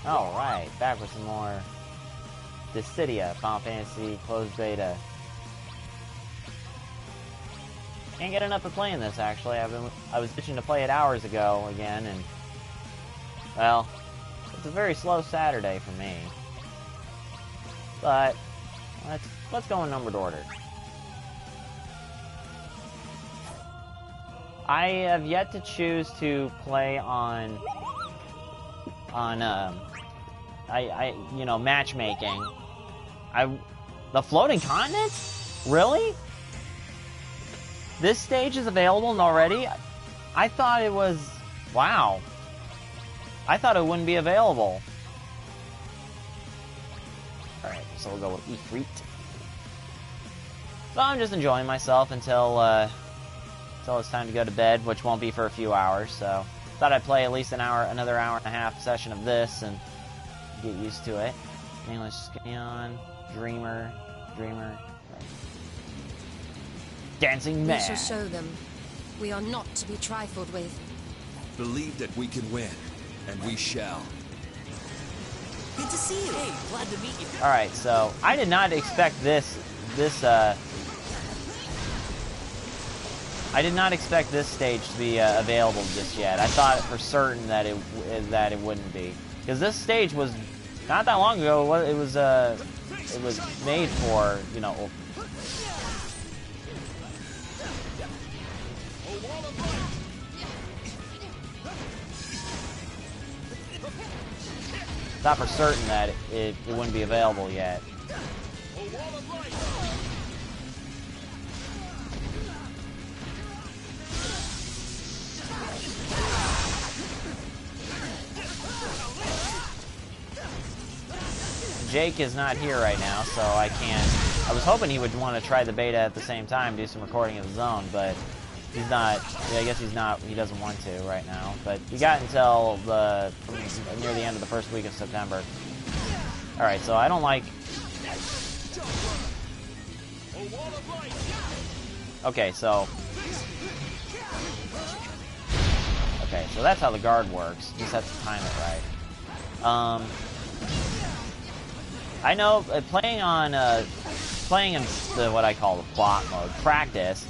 Alright, back with some more Dissidia Final Fantasy closed beta. Can't get enough of playing this, actually. I was itching to play it hours ago again, and well, it's a very slow Saturday for me. But let's go in numbered order. I have yet to choose to play on you know, matchmaking. The floating continents? Really? This stage is available already? I thought it was... Wow. I thought it wouldn't be available. Alright, so we'll go with Ifrit. So I'm just enjoying myself until it's time to go to bed, which won't be for a few hours, so... Thought I'd play at least another hour and a half session of this and get used to it. English Scion, Dreamer. Dancing Man. We shall show them. We are not to be trifled with. Believe that we can win, and we shall. Good to see you. Hey, glad to meet you. Alright, so I did not expect I did not expect this stage to be available just yet. I thought for certain that it wouldn't be, because this stage was not that long ago. It was made for, you know. Thought for certain that it wouldn't be available yet. Jake is not here right now, so I can't... I was hoping he would want to try the beta at the same time, do some recording of his own, but he's not... Yeah, I guess he's not... He doesn't want to right now. But we got until near the end of the first week of September. Alright, so I don't like... Okay, so that's how the guard works. You just have to time it right. I know playing in what I call the bot mode practice.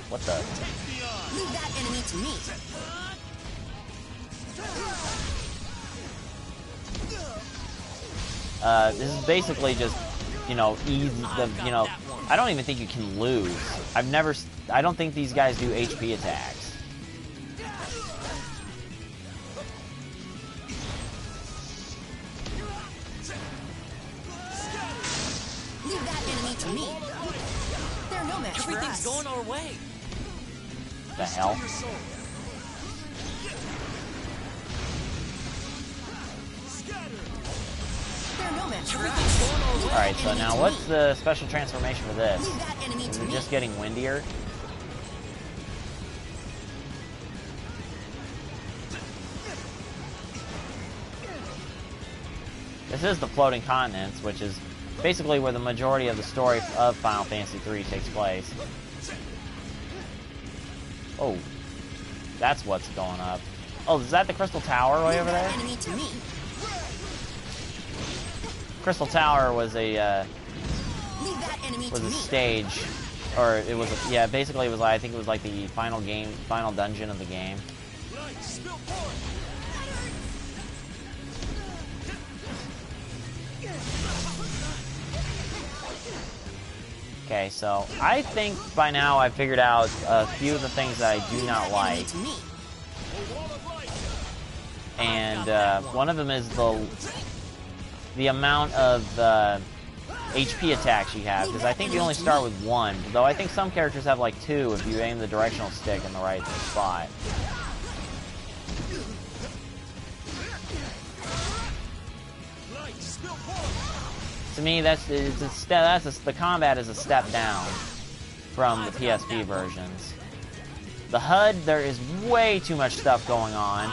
What the? Leave that enemy to me. This is basically just, you know, easy. You know, I don't even think you can lose. I don't think these guys do HP attacks. To me. They're no match for us. Everything's going our way. The hell? They're no match for us. Alright, so now what's the special transformation for this? Is it just getting windier? This is the floating continents, which is basically where the majority of the story of Final Fantasy III takes place. Oh, that's what's going up. Oh, is that the Crystal Tower way over there? Crystal Tower was a stage, or it was yeah. Basically, it was I think it was like the final dungeon of the game. Okay, so I think by now I've figured out a few of the things that I do not like. And one of them is the amount of HP attacks you have, because I think you only start with one, though I think some characters have like two if you aim the directional stick in the right spot. To me, the combat is a step down from the PSP versions. The HUD, there is way too much stuff going on.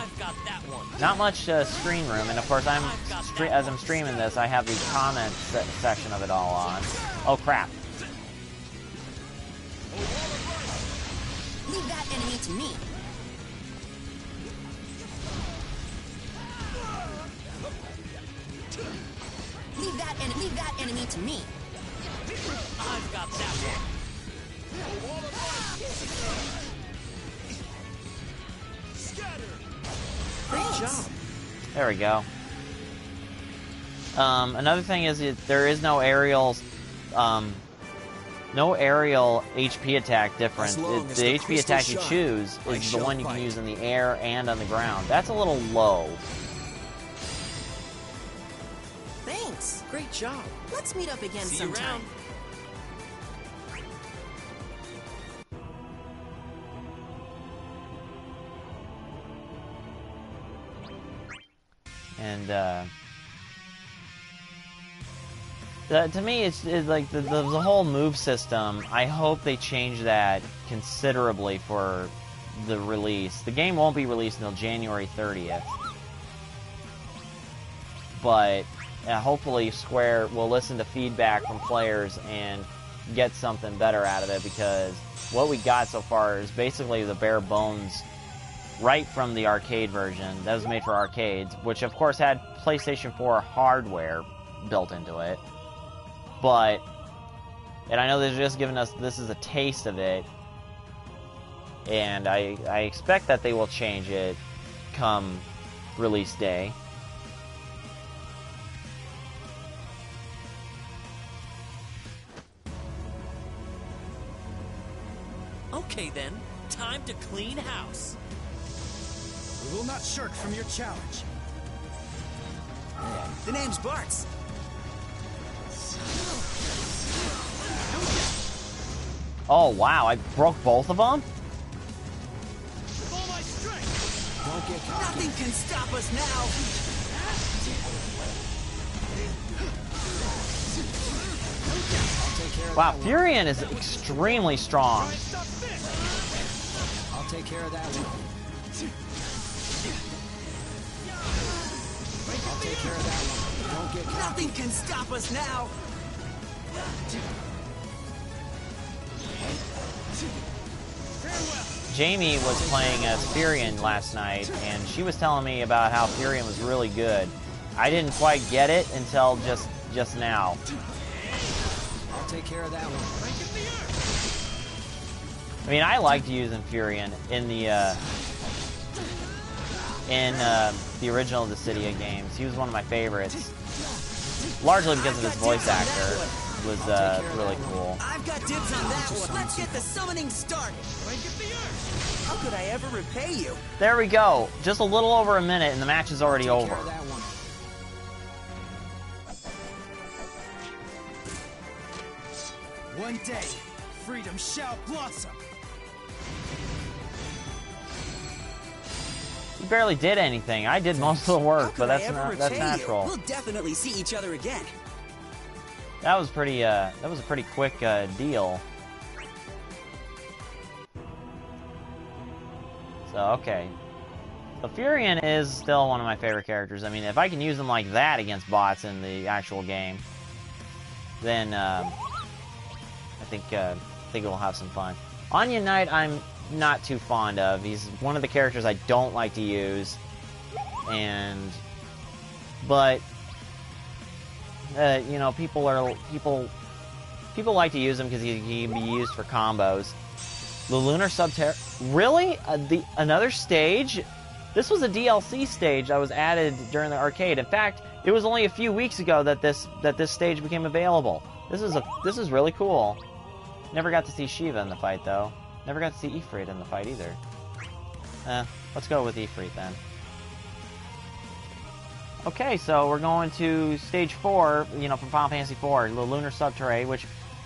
Not much screen room, and of course, as I'm streaming this, I have the comment section of it all on. Oh crap! Leave that enemy to me. enemy to me. I've got that one. Great job. There we go. Another thing is there is no aerial HP attack difference. As long as The the HP crystal attack you shine, choose I is the shall one you can fight. use in the air and on the ground. That's a little low. Thanks. Great job. Let's meet up again See you sometime. around. And to me, it's like the whole move system. I hope they change that considerably for the release. The game won't be released until January 30th, but hopefully Square will listen to feedback from players and get something better out of it, because what we got so far is basically the bare bones right from the arcade version that was made for arcades, which of course had PlayStation 4 hardware built into it. But, and I know they're just giving us, this is a taste of it, and I expect that they will change it come release day. Okay then, time to clean house. We will not shirk from your challenge. The name's Bart's. Oh wow, I broke both of them? With all my strength. Don't get cocky. Nothing can stop us now. I'll take care of Wow, that one. Furion is extremely strong. Stop this. I'll take care of that one. I'll take care of that one. Don't get cocky. Nothing can stop us now. Jamie was playing as Furion last night, and she was telling me about how Furion was really good. I didn't quite get it until just now. I'll take care of that one. I mean, I liked using Furion in the original Dissidia games. He was one of my favorites, largely because of his voice actor. Was really cool. I've got dibs on that one. Let's get the summoning started. How could I ever repay you? There we go. Just a little over a minute, and the match is already Take over. care of that one. One day, freedom shall blossom. You barely did anything. I did most of the work, but How that's could I ever that's repay you? natural. We'll definitely see each other again. That was pretty. That was a pretty quick deal. So okay, so Furion is still one of my favorite characters. I mean, if I can use them like that against bots in the actual game, then I think we'll have some fun. Onion Knight, I'm not too fond of. He's one of the characters I don't like to use, but. You know, people like to use him because he can be used for combos. The Lunar Subterra, really? Another stage? This was a DLC stage that was added during the arcade. In fact, it was only a few weeks ago that this stage became available. This is really cool. Never got to see Shiva in the fight though. Never got to see Ifrit in the fight either. Let's go with Ifrit then. Okay, so we're going to stage 4, you know, from Final Fantasy IV, the Lunar Subterra, which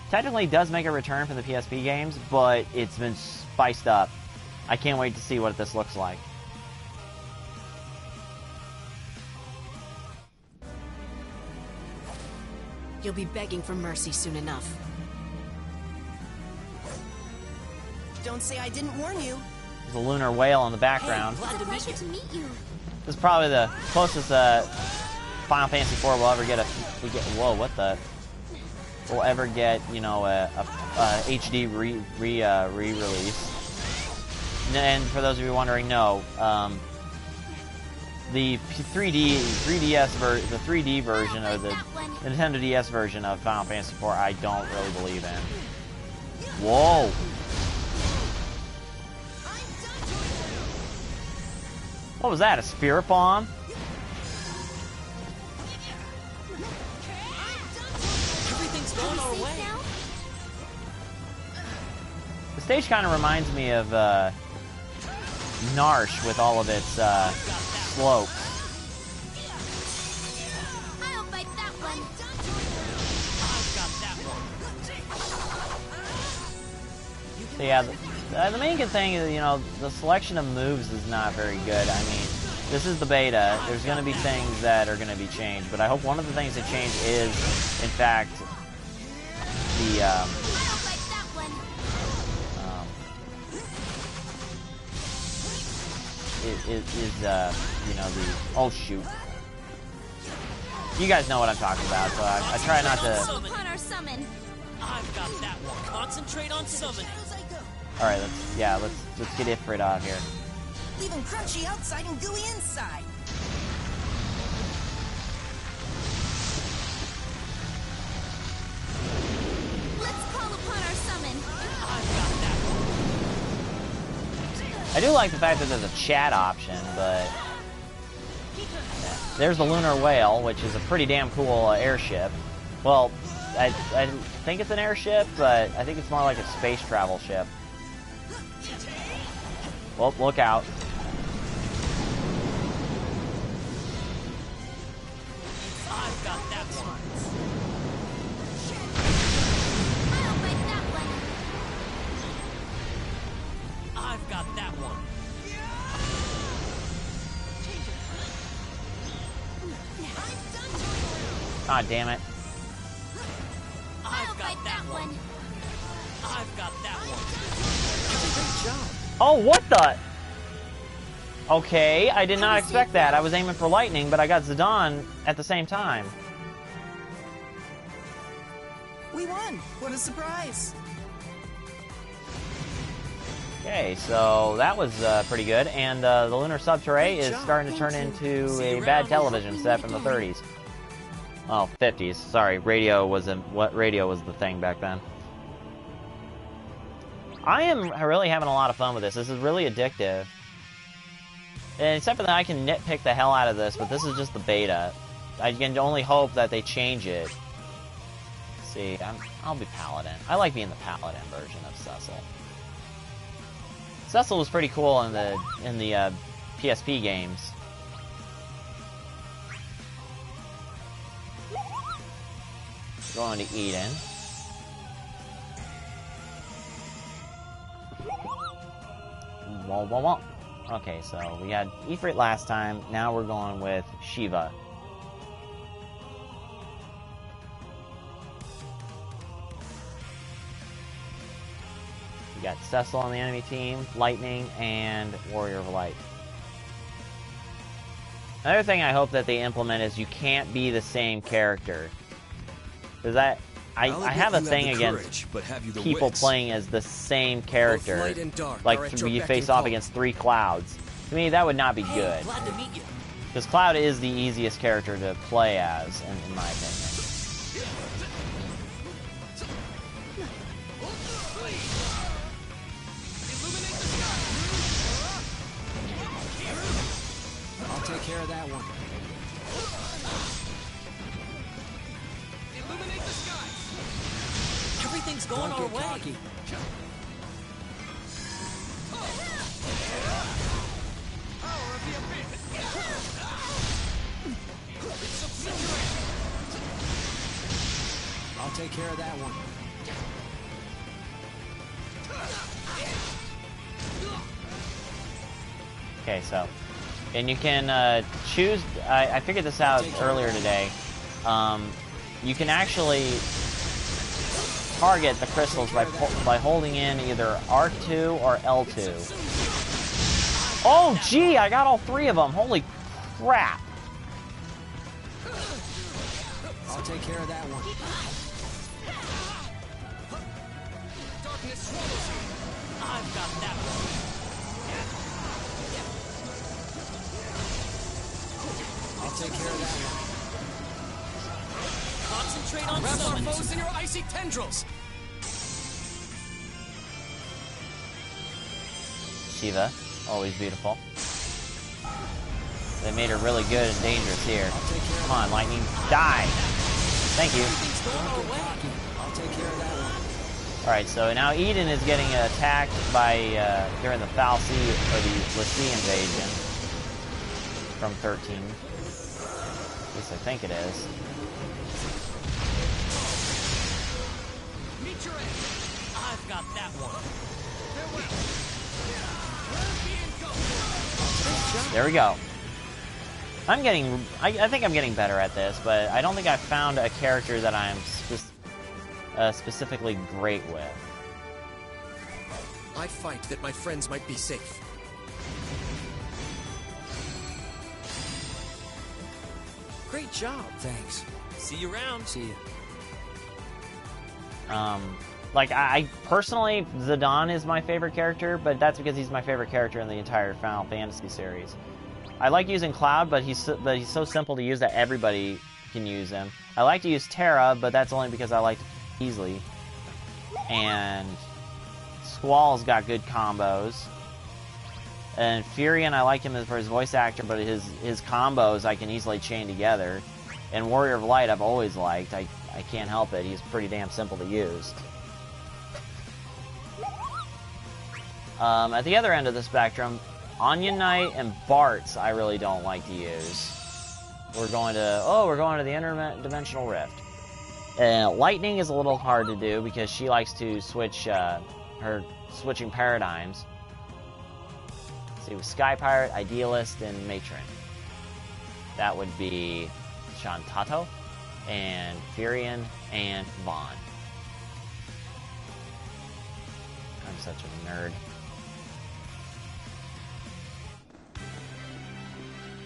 technically does make a return from the PSP games, but it's been spiced up. I can't wait to see what this looks like. You'll be begging for mercy soon enough. Don't say I didn't warn you. There's a lunar whale in the background. Glad to meet you. This is probably the closest Final Fantasy IV will ever get we'll ever get, you know, a HD re-release. And for those of you wondering, no, the 3D version or the Nintendo DS version of Final Fantasy IV, I don't really believe in. Whoa! What was that? A spirit bomb? Everything's going our way. The stage kind of reminds me of Narsh with all of its slopes. I'll bite that one. I've got that one. So yeah, the main good thing is, you know, the selection of moves is not very good. I mean, this is the beta. There's going to be things that are going to be changed, but I hope one of the things that change is, in fact, the I'll bite that one. you know, the, oh shoot. You guys know what I'm talking about, so I try not to. Upon our summon. I've got that one. Concentrate on summoning. All right, let's get Ifrit out here. Leave him crunchy outside and gooey inside. Let's call upon our summon. I've got that one. I do like the fact that there's a chat option, but yeah. There's the Lunar Whale, which is a pretty damn cool airship. Well, I think it's an airship, but I think it's more like a space travel ship. Well, look out. I've got that one. I'll bite that one. I've got that one. Ah, damn it. I'll bite that one. I've got that one. Great job. Oh, what the? Okay, I did not expect that. I was aiming for lightning, but I got Zidane at the same time. We won. What a surprise. Okay, so that was pretty good, and the Lunar Subterrae is starting to turn into a bad television set from the 30s. Oh, 50s. Sorry, radio was the thing back then. I am really having a lot of fun with this. This is really addictive. And except for that, I can nitpick the hell out of this, but this is just the beta. I can only hope that they change it. Let's see, I'll be Paladin. I like being the Paladin version of Cecil. Cecil was pretty cool in the PSP games. Going to Eden. Wah, wah, wah. Okay, so we had Ifrit last time. Now we're going with Shiva. We got Cecil on the enemy team, Lightning, and Warrior of Light. Another thing I hope that they implement is you can't be the same character. Because I have a thing against people playing as the same character. Like, you face off against 3 Clouds. To me, that would not be good. Glad to meet you. Because Cloud is the easiest character to play as, in my opinion. I'll take care of that one. Everything's going Don't our get way. cocky. I'll take care of that one. Okay, so, and you can choose, I figured this out earlier today, you can actually target the crystals by holding in either R2 or L2. Oh, gee, I got all 3 of them, holy crap. I'll take care of that one. I've got that one. I'll take care of that one. Concentrate on Wrap our summoning. foes in your icy tendrils. Shiva, always beautiful. They made her really good and dangerous here. Come on, Lightning, die! Thank you. I'll take care of that one. Alright, so now Eden is getting attacked by, during the Foul Sea, or the Lassie invasion. From 13. At least I think it is. Meet your end. I've got that one. There we go. I think I'm getting better at this, but I don't think I've found a character that I'm specifically great with. I fight that my friends might be safe. Great job. Thanks. See you around. See you. Like, I personally, Zidane is my favorite character, but that's because he's my favorite character in the entire Final Fantasy series. I like using Cloud, but he's so simple to use that everybody can use him. I like to use Terra, but that's only because I like to easily. And Squall's got good combos. And Furion, I like him for his voice actor, but his combos I can easily chain together. And Warrior of Light I've always liked. I can't help it. He's pretty damn simple to use. At the other end of the spectrum, Onion Knight and Bartz I really don't like to use. We're going to the interdimensional rift. Lightning is a little hard to do because she likes to switch her switching paradigms. Let's see, with Sky Pirate, Idealist, and Matron. That would be Shantato, and Furion, and Vaughn. I'm such a nerd.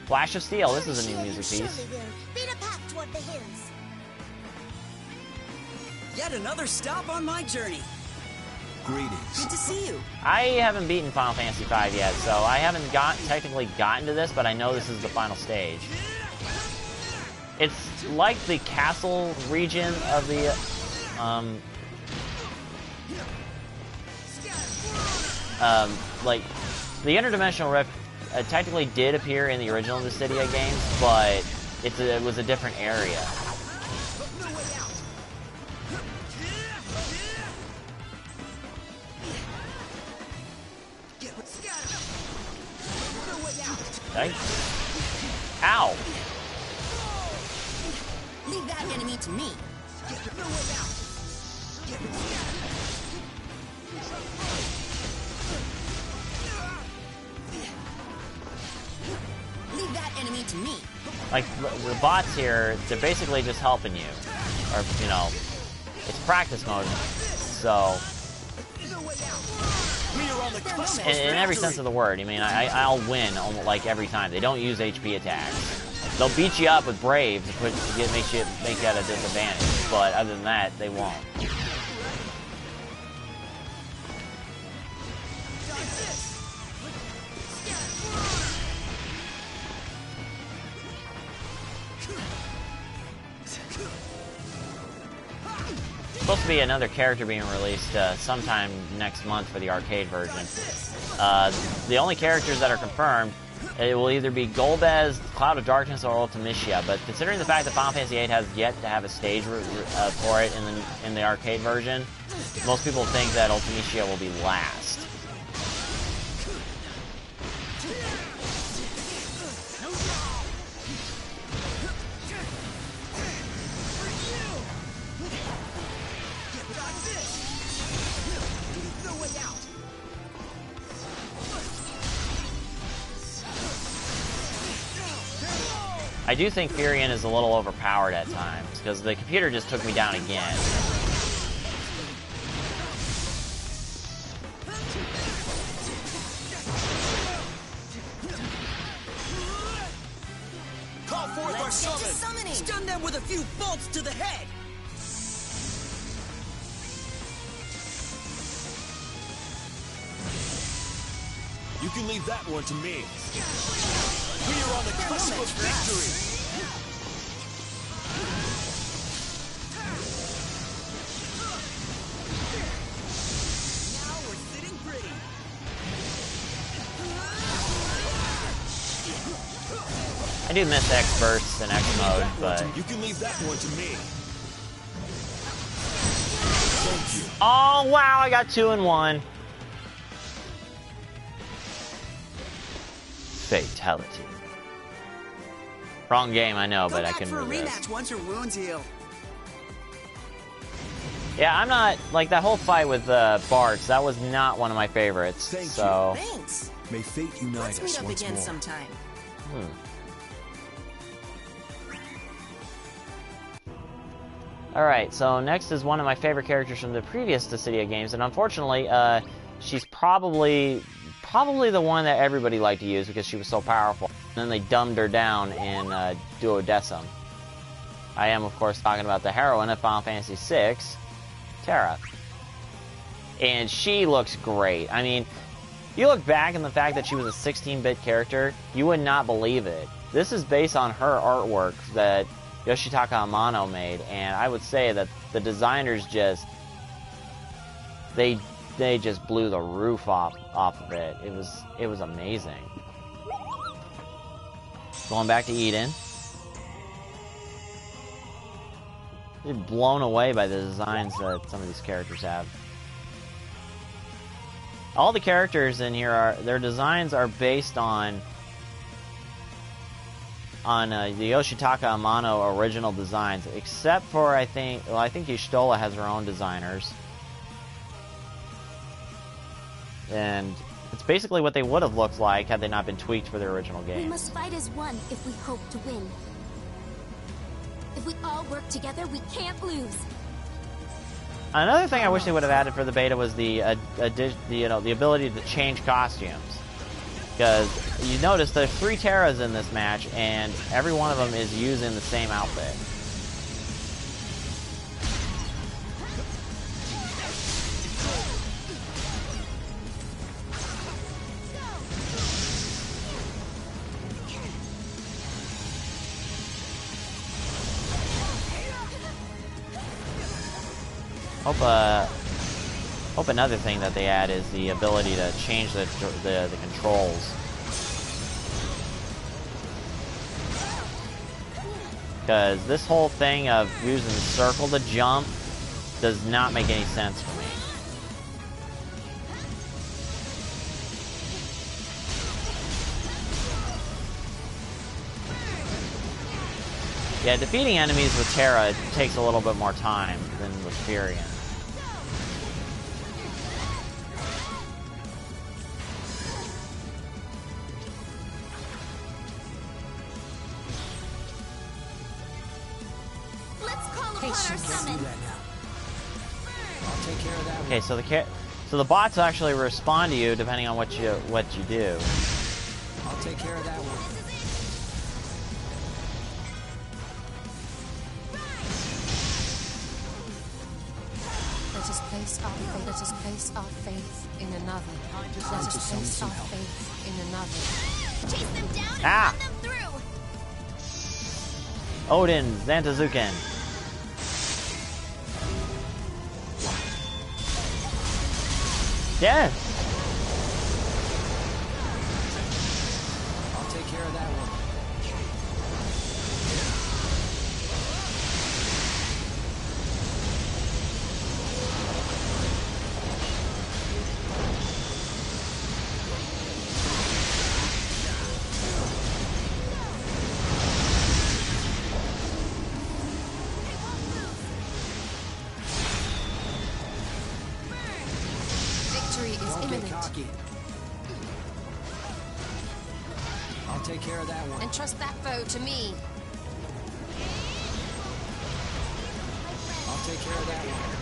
Flash of Steel, this is a new music piece. Beat a path toward the hills. Yet another stop on my journey. Greetings. Good to see you. I haven't beaten Final Fantasy V yet, so I haven't technically gotten to this, but I know this is the final stage. It's like the castle region of the, like, the interdimensional rift technically did appear in the original Dissidia games, but it was a different area. Okay. Ow! Leave that enemy to me. Leave that enemy to me. Like, the bots here, they're basically just helping you. Or, you know, it's practice mode, so... In every sense of the word, I mean, I'll win almost like every time. They don't use HP attacks. They'll beat you up with Brave to make you at a disadvantage, but other than that, they won't. Supposed to be another character being released sometime next month for the arcade version. The only characters that are confirmed, it will either be Golbez, Cloud of Darkness, or Ultimecia. But considering the fact that Final Fantasy VIII has yet to have a stage for it in the arcade version, most people think that Ultimecia will be last. I do think Furion is a little overpowered at times, because the computer just took me down again. Call forth our summon. Stun them with a few bolts to the head. You can leave that one to me. We are on the cusp of victory. do miss X bursts and X mode, but You can leave that one to me. Thank you. oh wow, I got 2 in 1. Fatality. Wrong game, I know, but I couldn't for a resist. rematch once your wounds heal. Yeah, I'm not like that whole fight with Bartz. That was not one of my favorites. Thank you. so. Thanks. May fate unite Let's us meet up once again more. sometime. Alright, so next is one of my favorite characters from the previous Dissidia games, and unfortunately, she's probably the one that everybody liked to use because she was so powerful. And then they dumbed her down in Duodecim. I am, of course, talking about the heroine of Final Fantasy VI, Terra. And she looks great. I mean, you look back and the fact that she was a 16-bit character, you would not believe it. This is based on her artwork that Yoshitaka Amano made, and I would say that the designers just they just blew the roof off of it. It was amazing. Going back to Eden. You're blown away by the designs that some of these characters have. All the characters in here their designs are based on the Yoshitaka Amano original designs, except for I think Y'shtola has her own designers, and it's basically what they would have looked like had they not been tweaked for their original game. We must fight as one if we hope to win. If we all work together, we can't lose. Another thing I wish they would have added for the beta was the ability to change costumes. Because you notice there's 3 Terras in this match, and every one of them is using the same outfit. Hope another thing that they add is the ability to change the controls. Because this whole thing of using the circle to jump does not make any sense for me. Yeah, defeating enemies with Terra takes a little bit more time than with Furion. Okay, so the bots actually respond to you depending on what you do. I'll take care of that one. Let us place our faith in another. Let us place our faith in another. Chase them down and Ah! run them through. Odin, Zantazuken. Yes! I'll take care of that one. Cocky. I'll take care of that one. Entrust that foe to me. I'll take care of that one.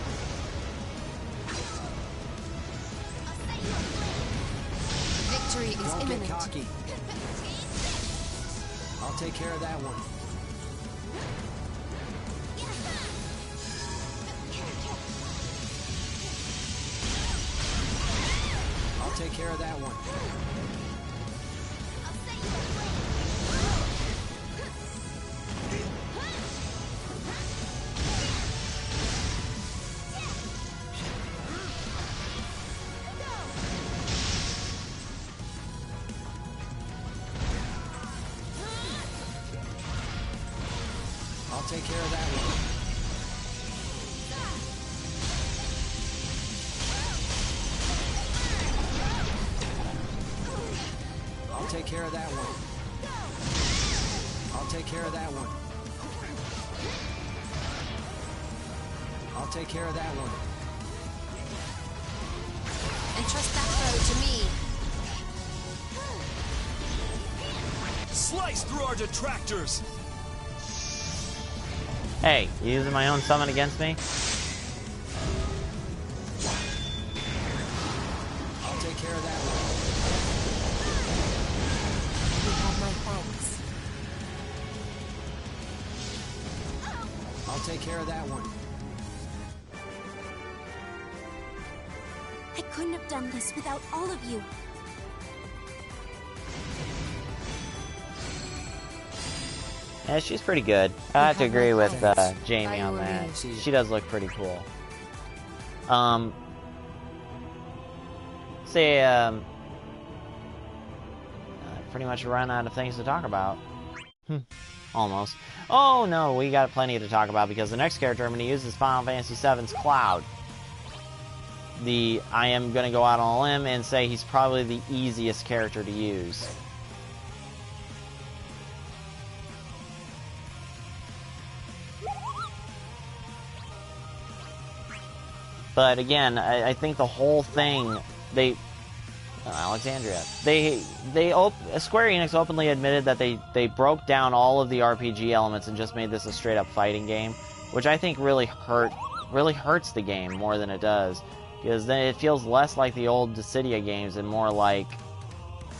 Victory is Don't imminent. get cocky. I'll take care of that one. I'll take care of that one. I'll take care of that one. I'll take care of that one. I'll take care of that one. I'll take care of that one. Entrust that foe to me. Slice through our detractors! Hey, you using my own summon against me? I'll take care of that one. You have my thanks. I'll take care of that one. I couldn't have done this without all of you. Yeah, she's pretty good. I have to agree with Jamie on that. Irony. She does look pretty cool. Pretty much run out of things to talk about. Almost. Oh no, we got plenty to talk about because the next character I'm going to use is Final Fantasy VII's Cloud. I am going to go out on a limb and say he's probably the easiest character to use. But again, I think the whole thing, Alexandria, Square Enix openly admitted that they broke down all of the RPG elements and just made this a straight up fighting game, which I think really hurts the game more than it does, because then it feels less like the old Dissidia games and more like,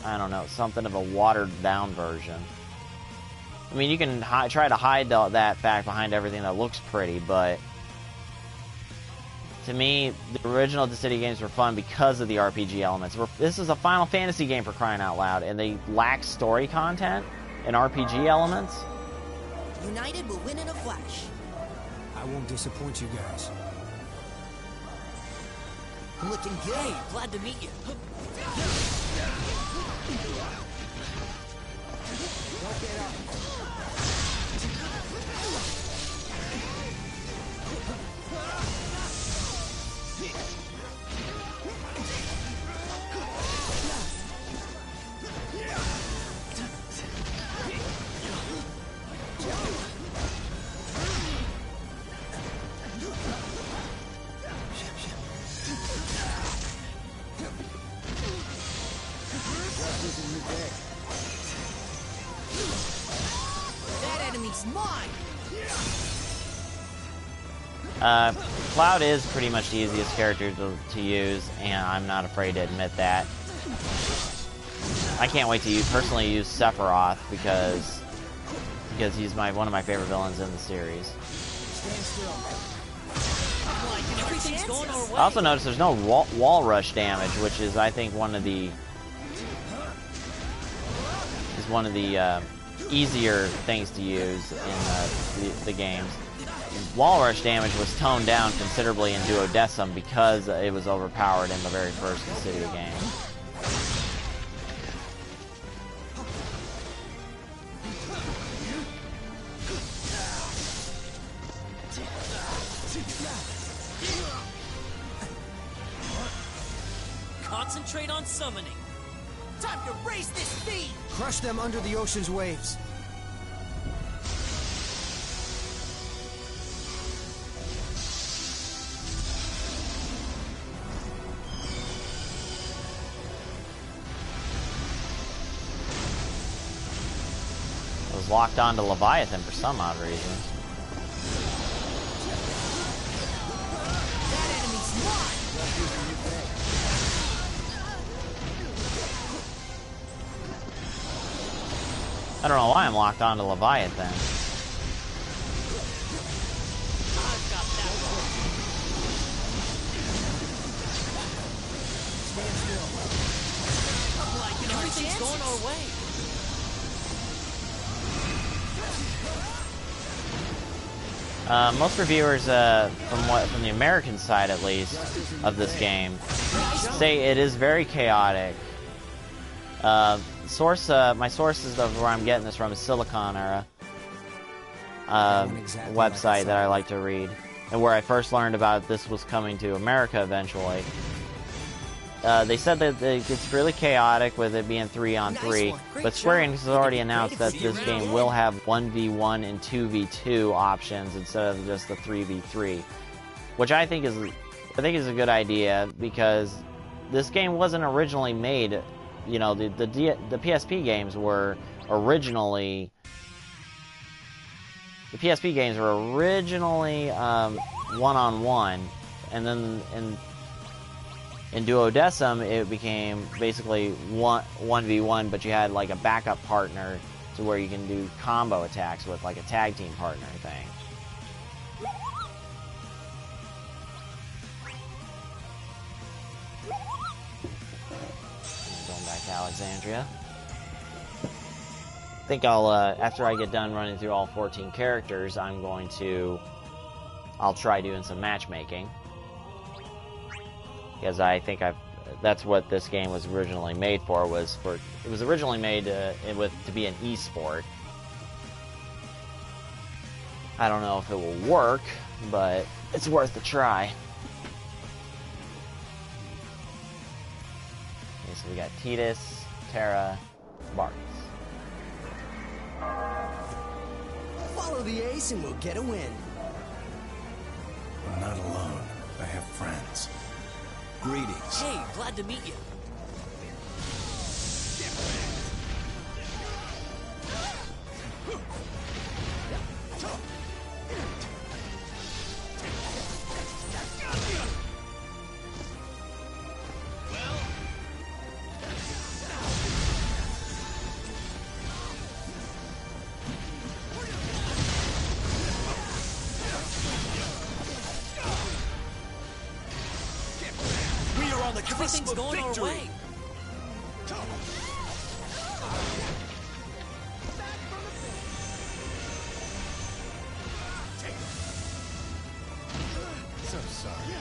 I don't know, something of a watered down version. I mean, you can try to hide that fact behind everything that looks pretty, but to me, the original Dissidia games were fun because of the RPG elements. This is a Final Fantasy game, for crying out loud, and they lack story content and RPG elements. United will win in a flash. I won't disappoint you guys. Looking good. Hey, glad to meet you. Don't get up. That enemy's mine. Cloud is pretty much the easiest character to use, and I'm not afraid to admit that. I can't wait to personally use Sephiroth because he's one of my favorite villains in the series. Stand still. Everything's going our way. I also noticed there's no wall rush damage, which is, I think, one of the easier things to use in the games. Wall rush damage was toned down considerably in Duodecim because it was overpowered in the very first Dissidia game. Concentrate on summoning. Time to raise this speed. Crush them under the ocean's waves. I was locked onto Leviathan for some odd reason. That enemy's mine. I don't know why I'm locked onto Leviathan. I've got that one. Stand still. Like everything's going our way. Most reviewers, from the American side at least, of this game, say it is very chaotic. My sources of where I'm getting this from is Silicon Era. website that I like to read, and where I first learned about this was coming to America eventually. They said that it's really chaotic with it being 3-on-3, but Square Enix has already announced that this game will have 1v1 and 2v2 options instead of just the 3v3, which I think is a good idea, because this game wasn't originally made. You know, the PSP games were originally one-on-one, and then in Duodecim it became basically 1v1, but you had like a backup partner to where you can do combo attacks with, like a tag team partner thing. Going back to Alexandria. I think I'll, after I get done running through all 14 characters, I'll try doing some matchmaking. Because I think that's what this game was originally made for, it was originally made to be an e-sport. I don't know if it will work, but it's worth a try. Okay, so we got Tidus, Terra, Bartz. Follow the ace and we'll get a win. I'm not alone. I have friends. Greetings. Hey, glad to meet you. Everything's going our way. So sorry.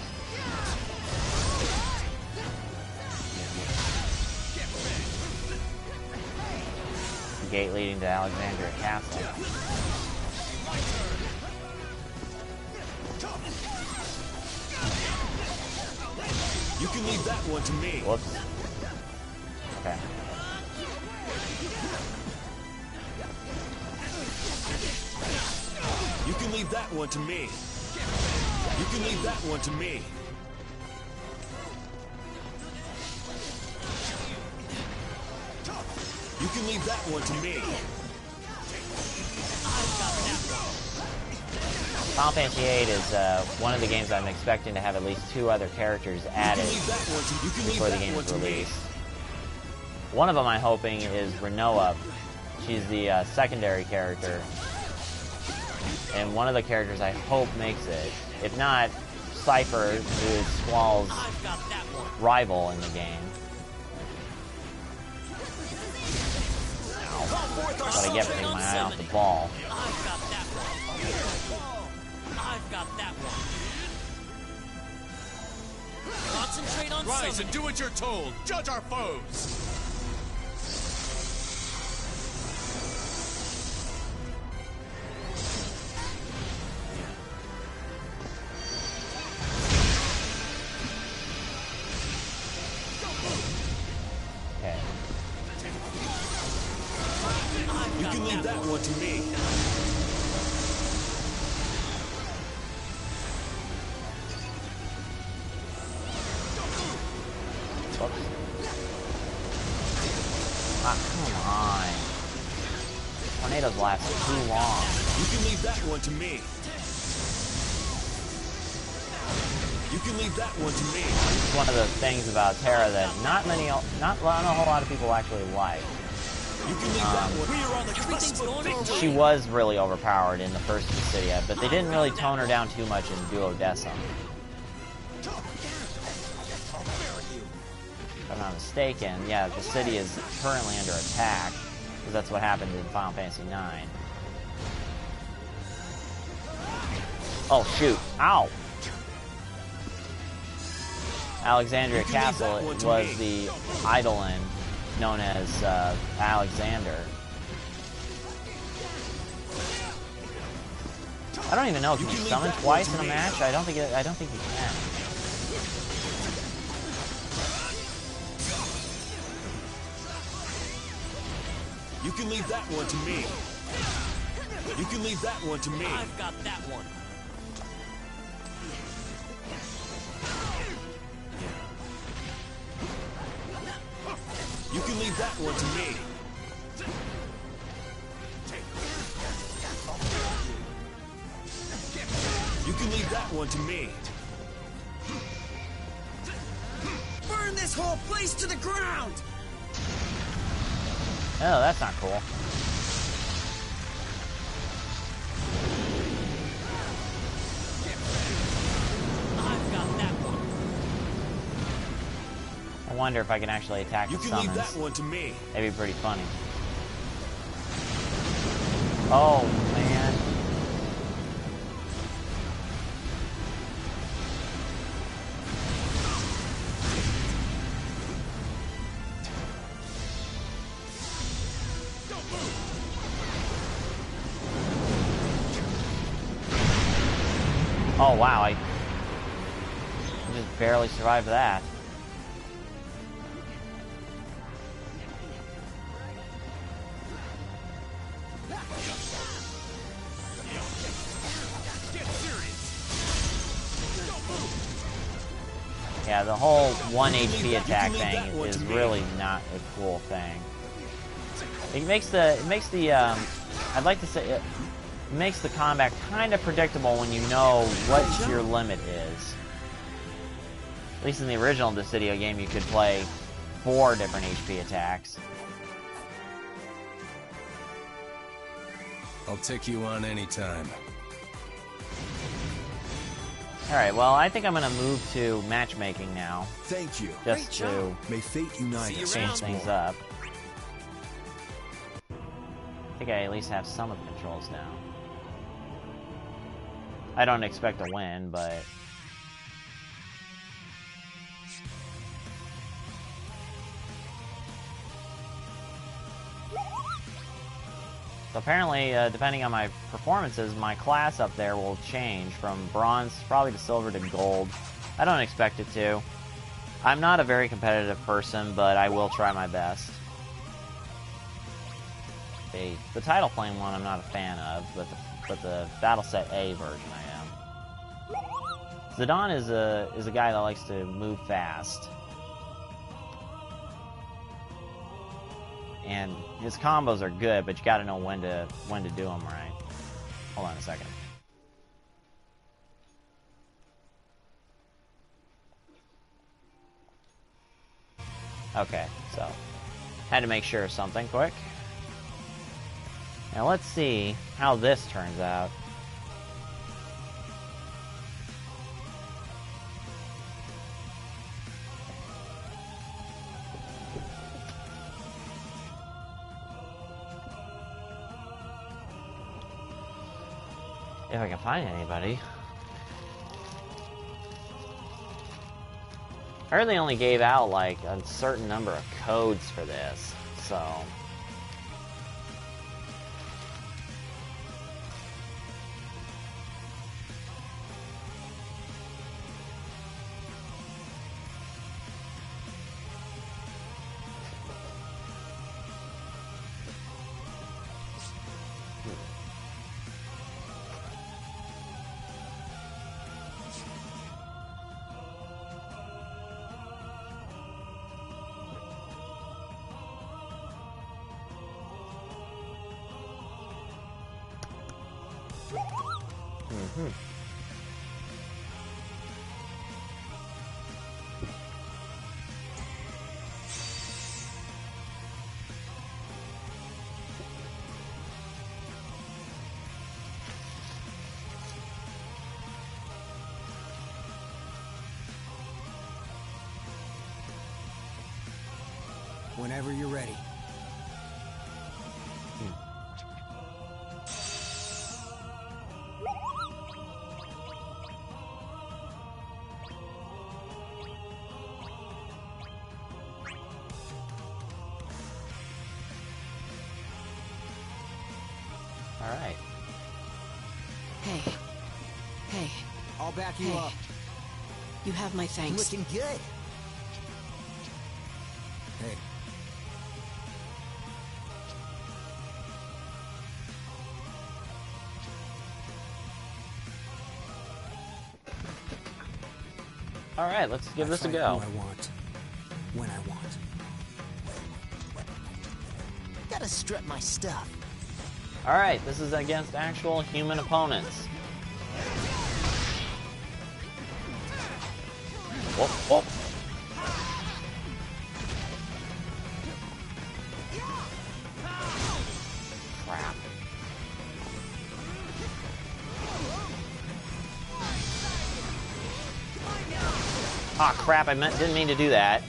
Gate leading to Alexandria Castle. You can leave that one to me. Whoops. Okay. You can leave that one to me. You can leave that one to me. You can leave that one to me. Final Fantasy VIII is one of the games I'm expecting to have at least 2 other characters added before the game is released. One of them I'm hoping is Renoa. She's the secondary character. And one of the characters I hope makes it. If not, Cypher, who is Squall's rival in the game. Ow. That's what I get for taking my eye off the ball. I've got that one. Concentrate on Rise and do what you're told. Judge our foes. Okay. You can leave that one to me. Come on. Tornadoes last too long. You can leave that one to me. You can leave that one to me. This is one of the things about Terra that not a whole lot of people actually like. You can leave that one. We are on the cusp of victory. She was really overpowered in the first Dissidia, but they didn't really tone her down too much in Duodecim. If I'm not mistaken, yeah, Dissidia is currently under attack, because that's what happened in Final Fantasy IX. Oh, shoot. Ow! Alexandria Castle was the Eidolon known as Alexander. I don't even know. Can you leave summon that twice one in to a me. match? I don't think you can. You can leave that one to me. You can leave that one to me. I've got that one. You can leave that one to me. You can leave that one to me. Burn this whole place to the ground! Oh, that's not cool. I've got that one. I wonder if I can actually attack You the can summons. leave that one to me. That'd be pretty funny. Oh, man. Oh, wow, I just barely survived that. Yeah, the whole 1 HP attack thing is really not a cool thing. It makes the I'd like to say it makes the combat kind of predictable when you know what your limit is. At least in the original Dissidia game, you could play 4 different HP attacks. I'll take you on anytime. Alright, well, I think I'm going to move to matchmaking now, Thank you. just to May fate unite us change once things more. up. I think I at least have some of the controls now. I don't expect to win, but... So apparently, depending on my performances, my class up there will change from bronze probably to silver to gold. I don't expect it to. I'm not a very competitive person, but I will try my best. The title flame one I'm not a fan of, but the Battle Set A version I am. Zidane is a guy that likes to move fast. And his combos are good, but you gotta know when to do them right. Hold on a second. Okay, so had to make sure of something quick. Now let's see how this turns out. If I can find anybody. I heard they only gave out like a certain number of codes for this, so... Whenever you're ready. Alright. Hey. Hey. I'll back you up. You have my thanks. Looking good. Hey. All right, let's give this a go. Who I want, when I want. Gotta strut my stuff. All right, this is against actual human opponents. Whoop, whoop. Crap. Ah, crap, didn't mean to do that.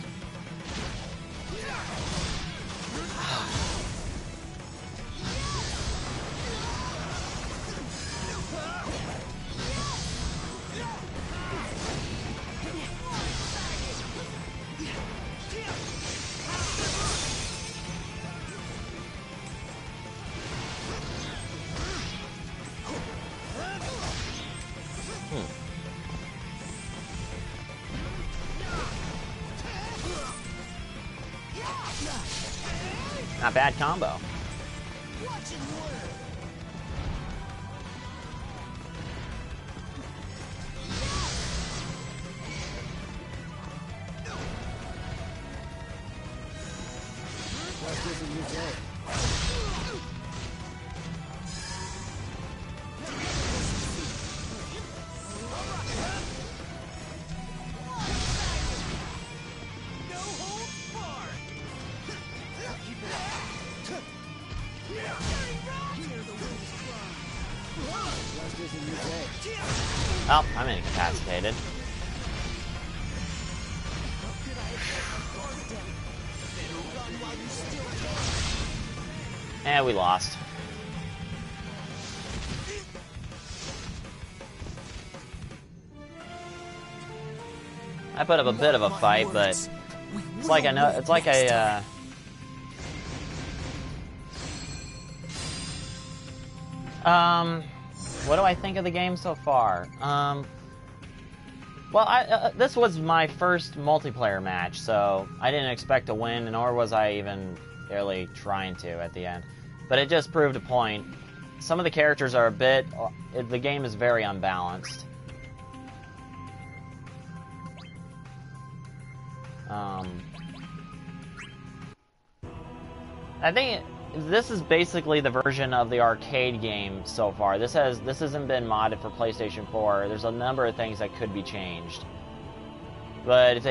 Not bad combo. Oh, I'm incapacitated. And we lost. I put up a bit of a fight, but it's like what do I think of the game so far? Well, this was my first multiplayer match, so I didn't expect to win, nor was I even really trying to at the end. But it just proved a point. Some of the characters are a bit... the game is very unbalanced. I think this is basically the version of the arcade game so far. This hasn't been modded for PlayStation 4. There's a number of things that could be changed. But if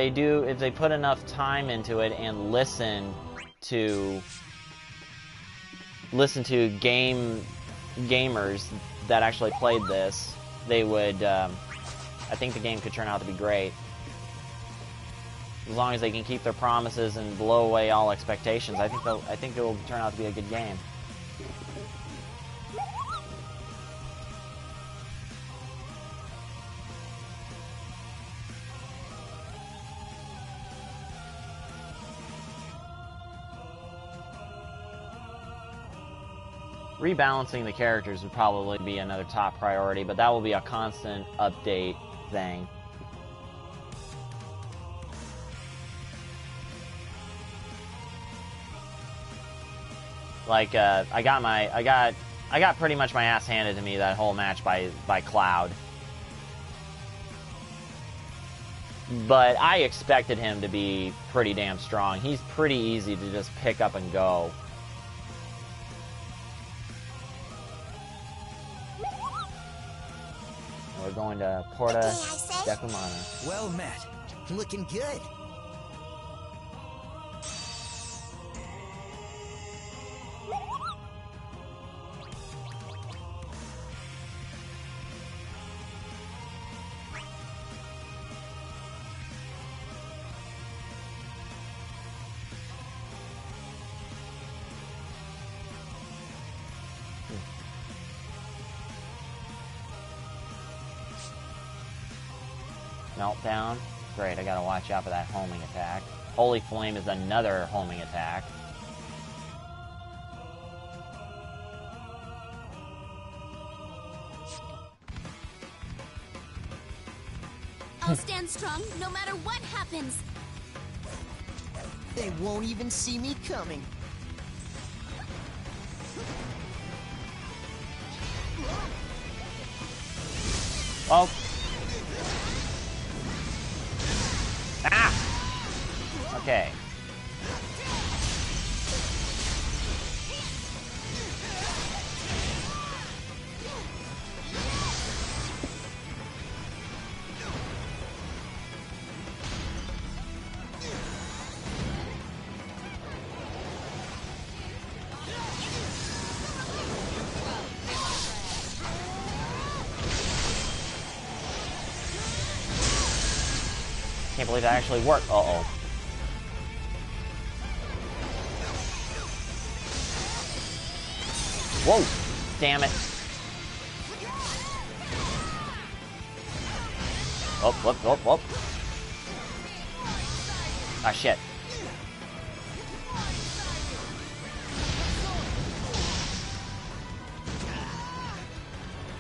they put enough time into it and listen to gamers that actually played this, they would I think the game could turn out to be great. As long as they can keep their promises and blow away all expectations, I think it will turn out to be a good game. Rebalancing the characters would probably be another top priority, but that will be a constant update thing. Like, I got pretty much my ass handed to me that whole match by Cloud. But I expected him to be pretty damn strong. He's pretty easy to just pick up and go. We're going to Porta Decumana. Well met. Looking good. Meltdown. Great, I gotta watch out for that homing attack. Holy Flame is another homing attack. will stand strong no matter what happens. They won't even see me coming. Oh. Ah! Okay. Can't believe that actually worked. Uh-oh. Whoa! Damn it. Oh, whoop, whoop, whoop. Ah, shit.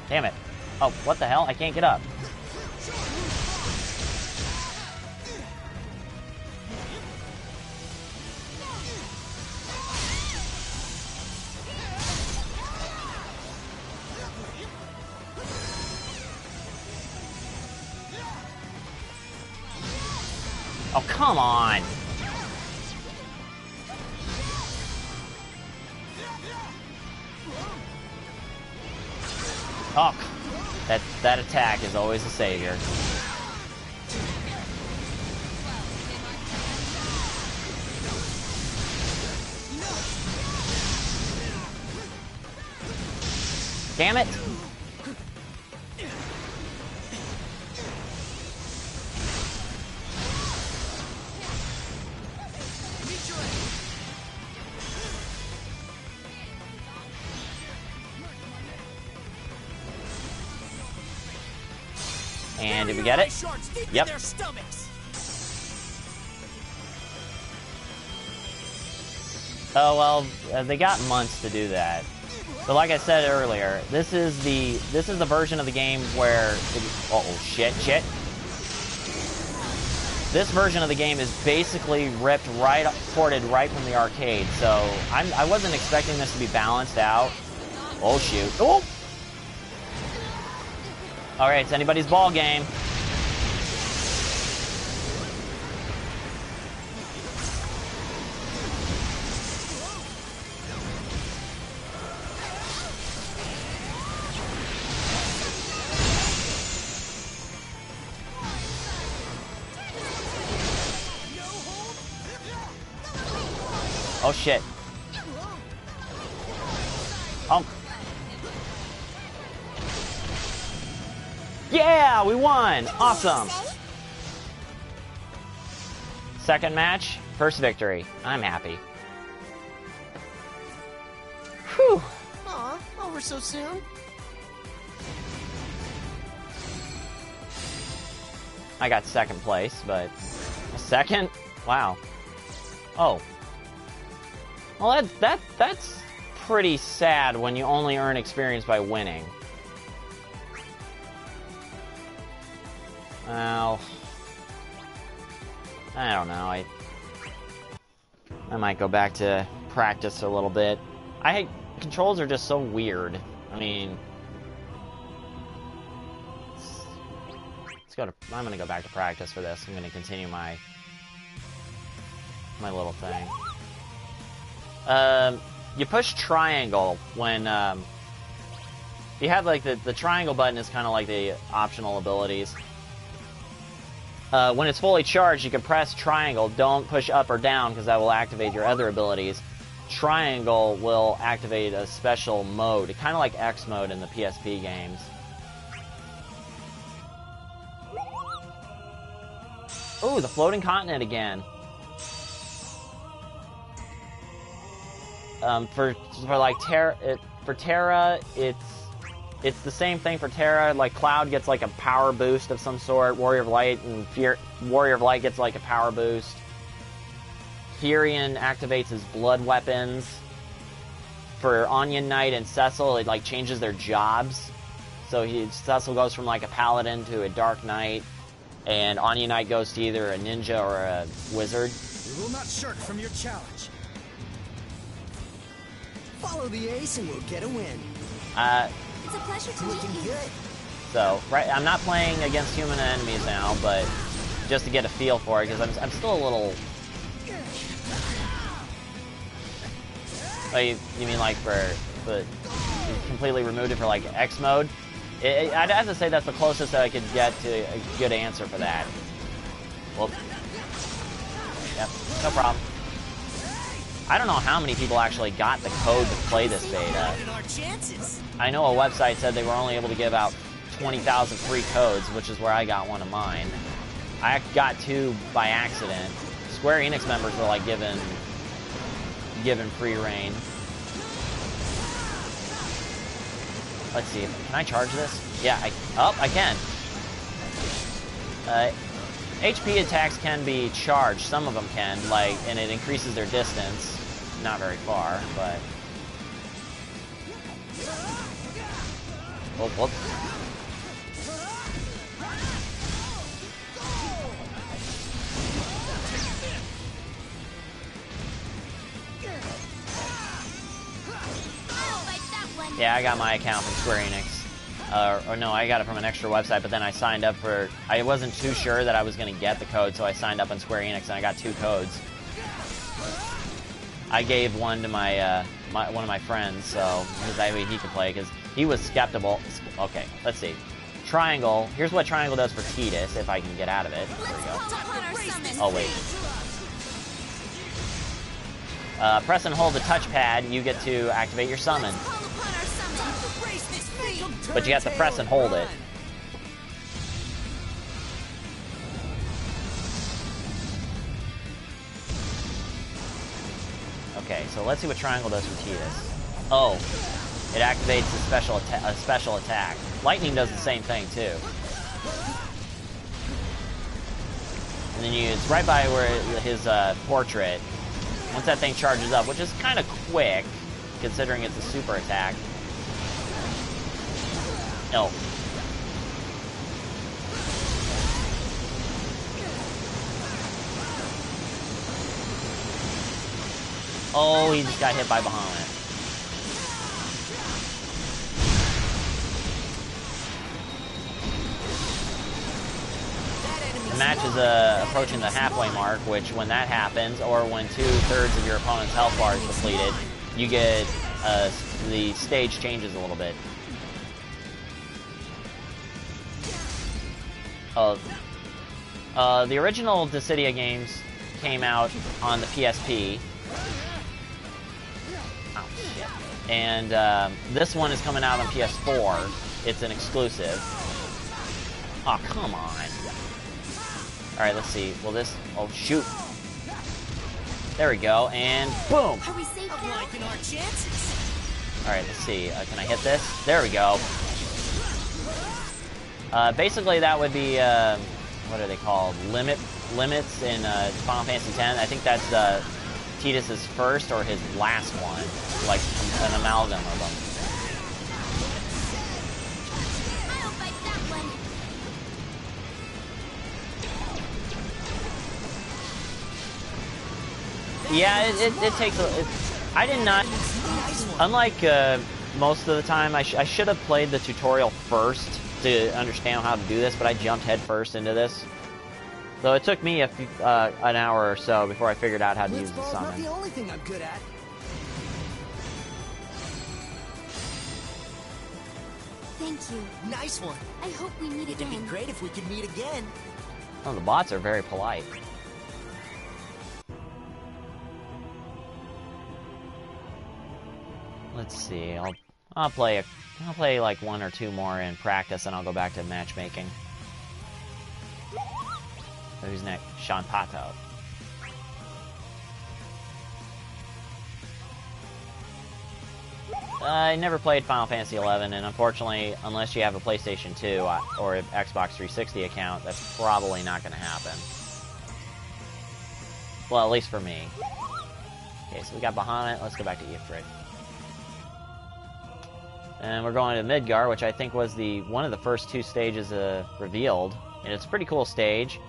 Damn it. Oh, what the hell? I can't get up. Oh, come on! Oh, that attack is always a savior. Damn it! And did we get it? Yep. Oh well, they got months to do that. But like I said earlier, this is the version of the game where uh-oh, shit. This version of the game is basically ported right from the arcade. So I wasn't expecting this to be balanced out. Oh shoot. Oh! Alright, it's anybody's ball game. Oh shit. Oh. Yeah, we won! Awesome! Second match, first victory. I'm happy. Whew. Aw, over so soon? I got second place, but... Second? Wow. Oh. Well, that's pretty sad when you only earn experience by winning. Well, I don't know. I might go back to practice a little bit. Controls are just so weird. I mean, I'm gonna go back to practice for this. I'm gonna continue my little thing. You push triangle when you have like the triangle button is kind of like the optional abilities. When it's fully charged, you can press triangle. Don't push up or down because that will activate your other abilities. Triangle will activate a special mode, kind of like X mode in the PSP games. Ooh, the floating continent again. For Terra, it's the same thing for Terra. Like Cloud gets like a power boost of some sort. Warrior of Light gets like a power boost. Furion activates his blood weapons. For Onion Knight and Cecil, it like changes their jobs. So Cecil goes from like a paladin to a dark knight. And Anya Knight goes to either a ninja or a wizard. We will not shirk from your challenge. Follow the ace and we'll get a win. It's a pleasure to meet Looking you. good. So, right, I'm not playing against human enemies now, but just to get a feel for it, because I'm still a little... Oh, you mean like for you completely removed it for like X mode? I'd have to say that's the closest that I could get to a good answer for that. Well, yep, no problem. I don't know how many people actually got the code to play this beta. I know a website said they were only able to give out 20,000 free codes, which is where I got one of mine. I got 2 by accident. Square Enix members were like given free reign. Let's see, can I charge this? Yeah, I can. HP attacks can be charged, some of them can, like, and it increases their distance. Not very far, but... Oh, whoop. Yeah, I got my account from Square Enix. Or no, I got it from an extra website, but then I signed up for... I wasn't too sure that I was going to get the code, so I signed up on Square Enix, and I got 2 codes. I gave one to my, one of my friends, so that way he could play, because he was skeptical. Okay, let's see. Triangle. Here's what triangle does for Tidus, if I can get out of it. There we go. Oh, wait. Press and hold the touchpad, you get to activate your summon. But you have to press and hold it. Okay, so let's see what triangle does for Tidus. Oh, it activates a special attack. Lightning does the same thing too. And then it's right by where his portrait. Once that thing charges up, which is kind of quick, considering it's a super attack. Oh. Oh, he just got hit by Bahamut. The match is approaching the halfway mark, which when that happens, or when 2/3 of your opponent's health bar is depleted, you get, the stage changes a little bit. The original Dissidia games came out on the PSP. Oh, shit. And this one is coming out on PS4. It's an exclusive. Oh, come on. Alright, let's see. Will this... Oh, shoot. There we go, and boom! Are we safe now? Liking our chances. Alright, let's see. Can I hit this? There we go. Basically, that would be, what are they called? Limits in Final Fantasy X. I think that's Tidus' first or his last one. Like, an amalgam of them. I'll fight that one. Yeah, it takes a... I did not... Unlike most of the time, I should have played the tutorial first to understand how to do this, but I jumped head first into this. So it took me an hour or so before I figured out how to use the Blitzball's not summon. the only thing I'm good at. Thank you. Nice one. I hope we meet It'd be again. great if we could meet again. Oh, the bots are very polite. Let's see. I'll play like 1 or 2 more in practice, and I'll go back to matchmaking. So who's next? Sean Pato. I never played Final Fantasy XI, and unfortunately, unless you have a PlayStation 2 or an Xbox 360 account, that's probably not going to happen. Well, at least for me. Okay, so we got Bahamut. Let's go back to Ifrit. And we're going to Midgar, which I think was one of the first 2 stages revealed. And it's a pretty cool stage.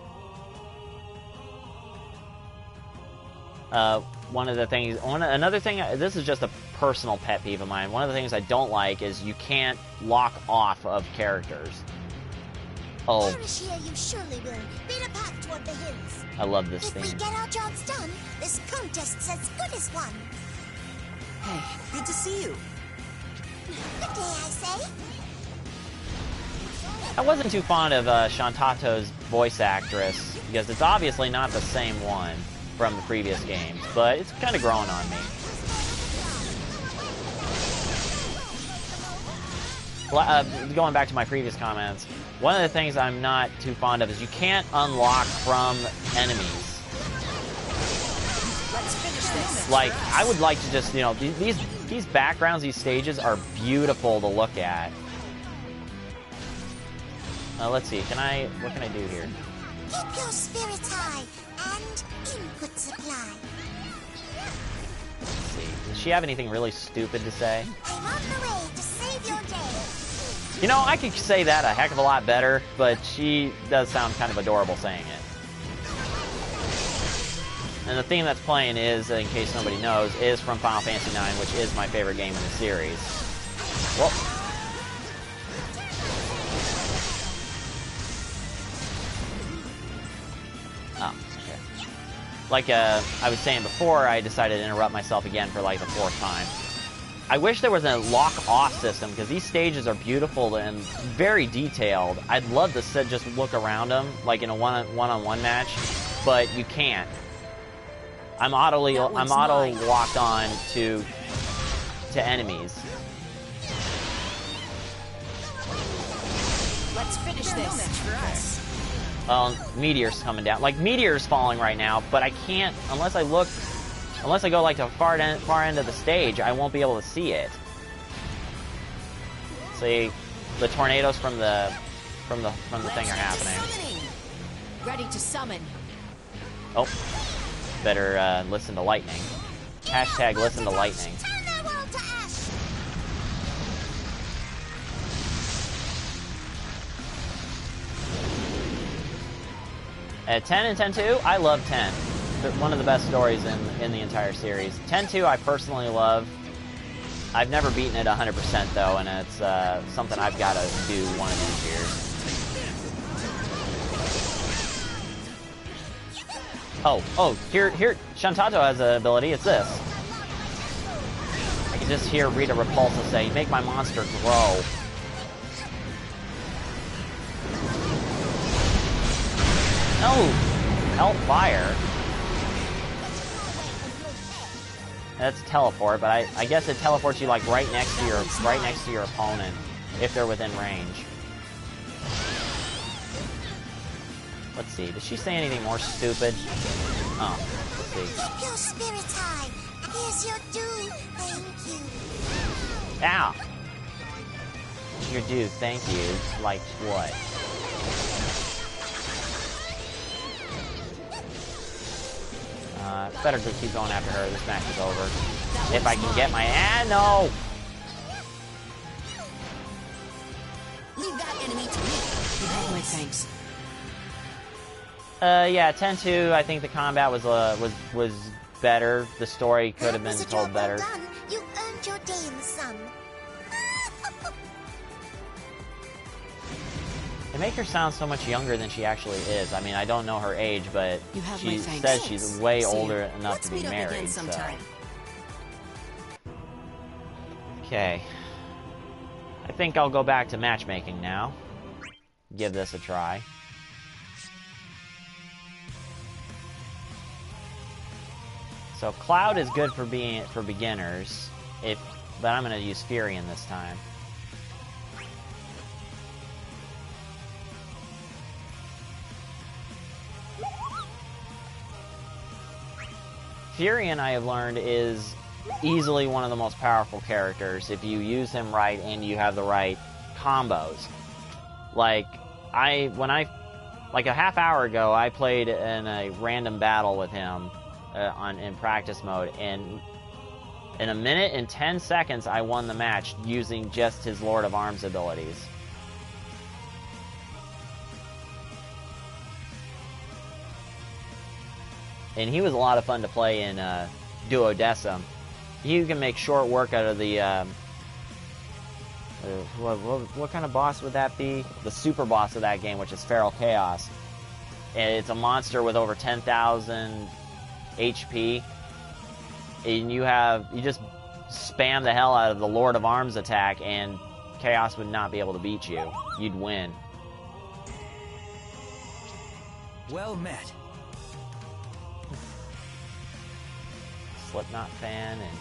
Another thing, this is just a personal pet peeve of mine. One of the things I don't like is you can't lock off of characters. Oh. Perish here you surely will. Beat a path toward the hills. I love this If theme. we get our jobs done, this contest's as good as won. Hey, good to see you. Good day, I say. I wasn't too fond of Shantato's voice actress, because it's obviously not the same one from the previous games, but it's kind of growing on me. Going back to my previous comments, one of the things I'm not too fond of is you can't unlock from enemies. Let's finish this. Like, I would like to just, you know, these backgrounds, these stages are beautiful to look at. Let's see, what can I do here? Keep your spirits high and input supply. Let's see, does she have anything really stupid to say? I'm on the way to save your day. You know, I could say that a heck of a lot better, but she does sound kind of adorable saying it. And the theme that's playing is, in case nobody knows, is from Final Fantasy IX, which is my favorite game in the series. Well, oh, okay. Like I was saying before, I decided to interrupt myself again for like the 4th time. I wish there was a lock-off system, because these stages are beautiful and very detailed. I'd love to just look around them, like in a one-on-one match, but you can't. I'm auto locked on to enemies. Let's finish this. Well, meteors coming down. Like, meteors falling right now, but I can't, unless I go like to the far end of the stage, I won't be able to see it. See, the tornadoes from the thing are happening. Ready to summon. Oh, better listen to lightning. Hashtag listen to lightning. Turn their world to ash. 10 and 10-2, I love 10. One of the best stories in the entire series. 10-2 I personally love. I've never beaten it 100% though, and it's something I've got to do one of these years. Oh, here, Shantato has an ability, it's this. I can just hear Rita Repulsa say, make my monster grow. No! Hellfire? That's teleport, but I guess it teleports you like right next to your opponent if they're within range. Let's see. Does she say anything more stupid? Oh, let's see. Keep your spirits high. Here's your due. Thank you. Ow! Your due, thank you. Like what? Better to keep going after her. This match is over. If I can get my... no! Leave that enemy to me. You have my thanks. Yeah, 10-2, I think the combat was better. The story could have been told better. Well done. You've earned your day in the sun. They make her sound so much younger than she actually is. I mean, I don't know her age, but she says she's way older enough to be married. So. Okay. I think I'll go back to matchmaking now. Give this a try. So Cloud is good for beginners, but I'm going to use Furion this time. Furion, I have learned, is easily one of the most powerful characters if you use him right and you have the right combos. Like a half hour ago, I played in a random battle with him in practice mode, and in 1 minute and 10 seconds, I won the match using just his Lord of Arms abilities. and he was a lot of fun to play in Duodecim. You can make short work out of the what kind of boss would that be? The super boss of that game, which is Feral Chaos. And it's a monster with over 10,000 HP. And you just spam the hell out of the Lord of Arms attack, and Chaos would not be able to beat you. You'd win. Well met. Slipknot fan, and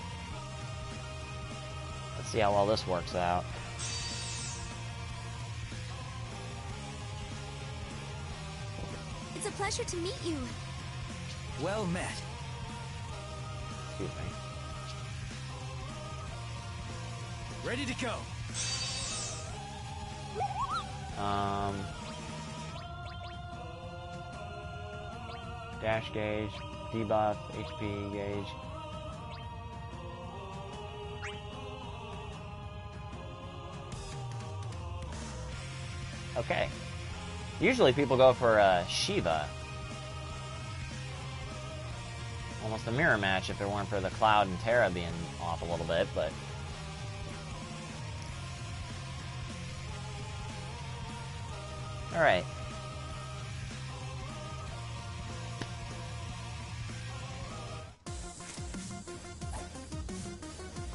let's see how well this works out. It's a pleasure to meet you. Well met. Excuse me. Ready to go. Dash gauge, debuff, HP gauge. Okay. Usually people go for Shiva. Almost a mirror match if it weren't for the Cloud and Terra being off a little bit, but... Alright.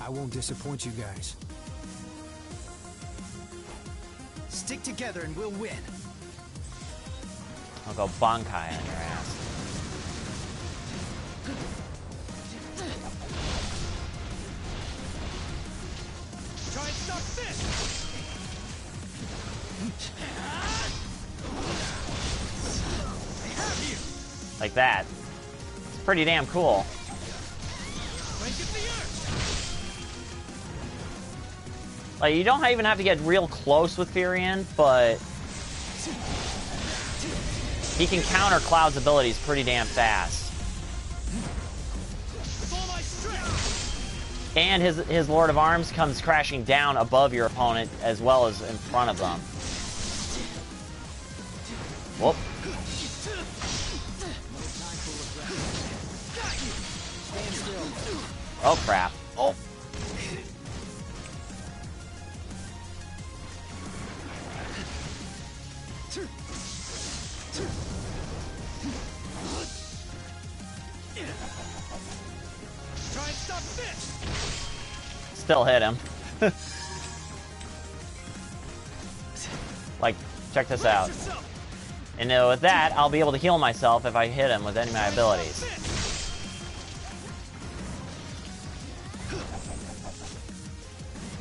I won't disappoint you guys. Stick together and we'll win. I'll go Bankai on your ass. Try and stop this! I have you! Like that. It's pretty damn cool. Like, you don't even have to get real close with Furion, but he can counter Cloud's abilities pretty damn fast. And his Lord of Arms comes crashing down above your opponent as well as in front of them. Whoop. Oh, crap. Oh. Still hit him. Like, check this out. And with that, I'll be able to heal myself if I hit him with any of my abilities.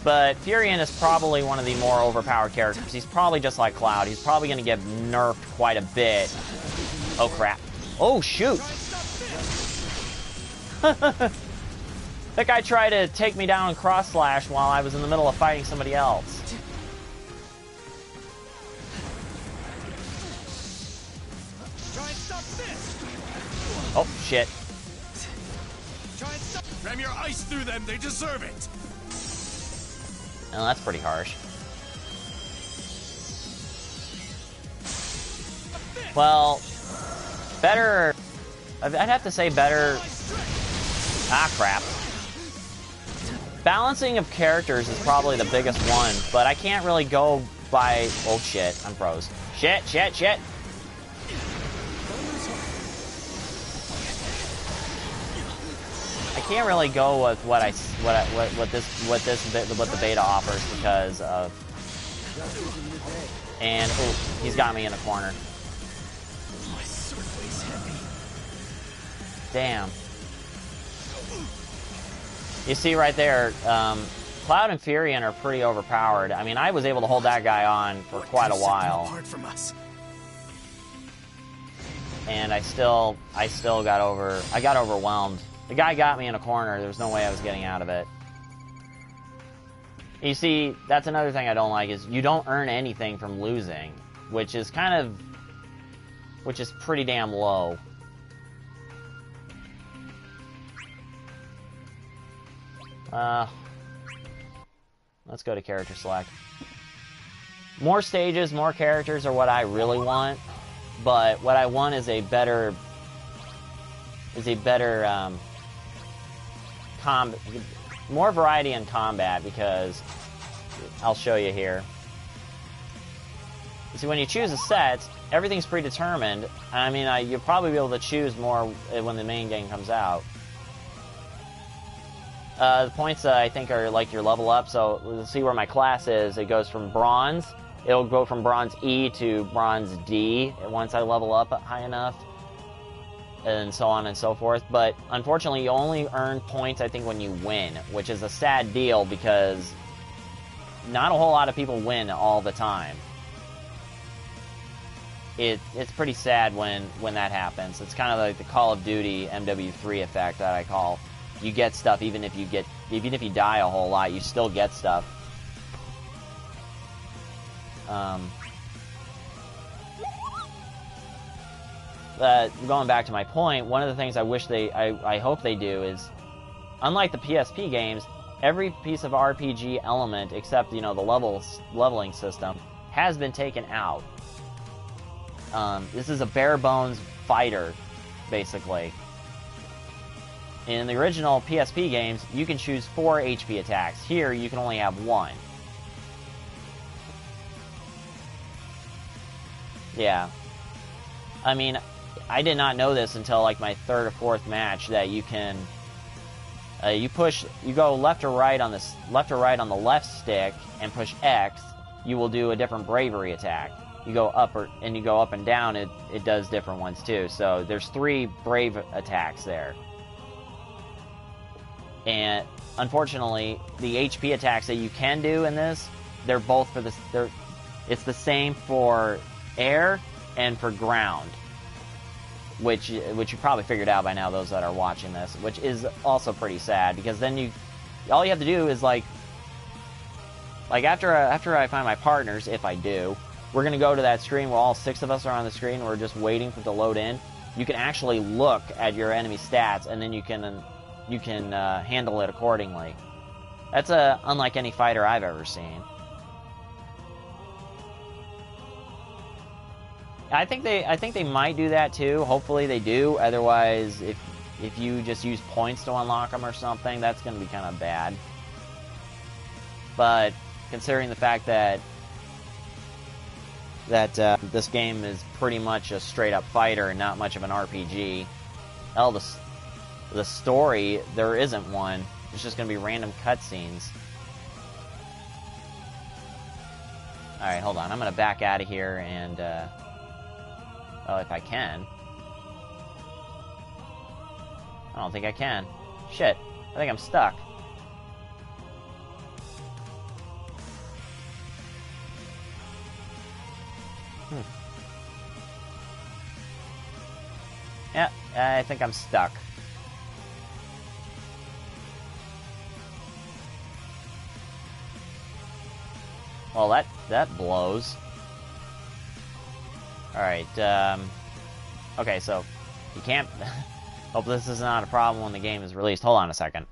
But Furion is probably one of the more overpowered characters. He's probably just like Cloud. He's probably going to get nerfed quite a bit. Oh, crap. Oh, shoot! That guy tried to take me down and cross-slash while I was in the middle of fighting somebody else. Oh, shit. Ram your ice through them, they deserve it! Oh, that's pretty harsh. Well, better... I'd have to say better... Ah, crap. Balancing of characters is probably the biggest one, but I can't really go by... Oh, shit. I'm froze. Shit, shit, shit! I can't really go with what the beta offers because of... And, oh, he's got me in a corner. Damn. You see right there, Cloud and Furion are pretty overpowered. I mean, I was able to hold that guy on for quite a while. And I got overwhelmed. The guy got me in a corner. There was no way I was getting out of it. You see, that's another thing I don't like, is you don't earn anything from losing, which is pretty damn low. Let's go to character select. More stages, more characters are what I really want, but what I want is a better better more variety in combat, because I'll show you here. You see, when you choose a set, everything's predetermined. I mean, you'll probably be able to choose more when the main game comes out. The points, I think, are like your level up. So, let's see where my class is. It goes from bronze. It'll go from bronze E to bronze D once I level up high enough. And so on and so forth. But, unfortunately, you only earn points, I think, when you win. Which is a sad deal, because not a whole lot of people win all the time. It's pretty sad when that happens. It's kind of like the Call of Duty MW3 effect that I call. You get stuff even if you die a whole lot, you still get stuff. Going back to my point, one of the things I wish I hope they do is, unlike the PSP games, every piece of RPG element except, you know, the leveling system has been taken out. This is a bare bones fighter, basically. In the original PSP games, you can choose 4 HP attacks. Here, you can only have 1. Yeah. I mean, I did not know this until like my 3rd or 4th match, that you can you go left or right on the left stick and push X, you will do a different bravery attack. You go up and down, it does different ones too. So there's 3 brave attacks there. And unfortunately, the HP attacks that you can do in this, they're both for it's the same for air and for ground. Which you probably figured out by now, those that are watching this, which is also pretty sad, because then all you have to do is like after I find my partners, if I do, we're gonna go to that screen where all 6 of us are on the screen. We're just waiting for it to load in. You can actually look at your enemy stats, and then you can handle it accordingly. That's unlike any fighter I've ever seen. I think they might do that too. Hopefully they do. Otherwise, if you just use points to unlock them or something, that's going to be kind of bad. But considering the fact that this game is pretty much a straight up fighter and not much of an RPG, hell, the story, there isn't one. It's just going to be random cutscenes. Alright, hold on. I'm going to back out of here and oh, if I can. I don't think I can. Shit. I think I'm stuck. Yeah, I think I'm stuck. Well, that blows. Alright, okay, so you can't... Hope this is not a problem when the game is released. Hold on a second.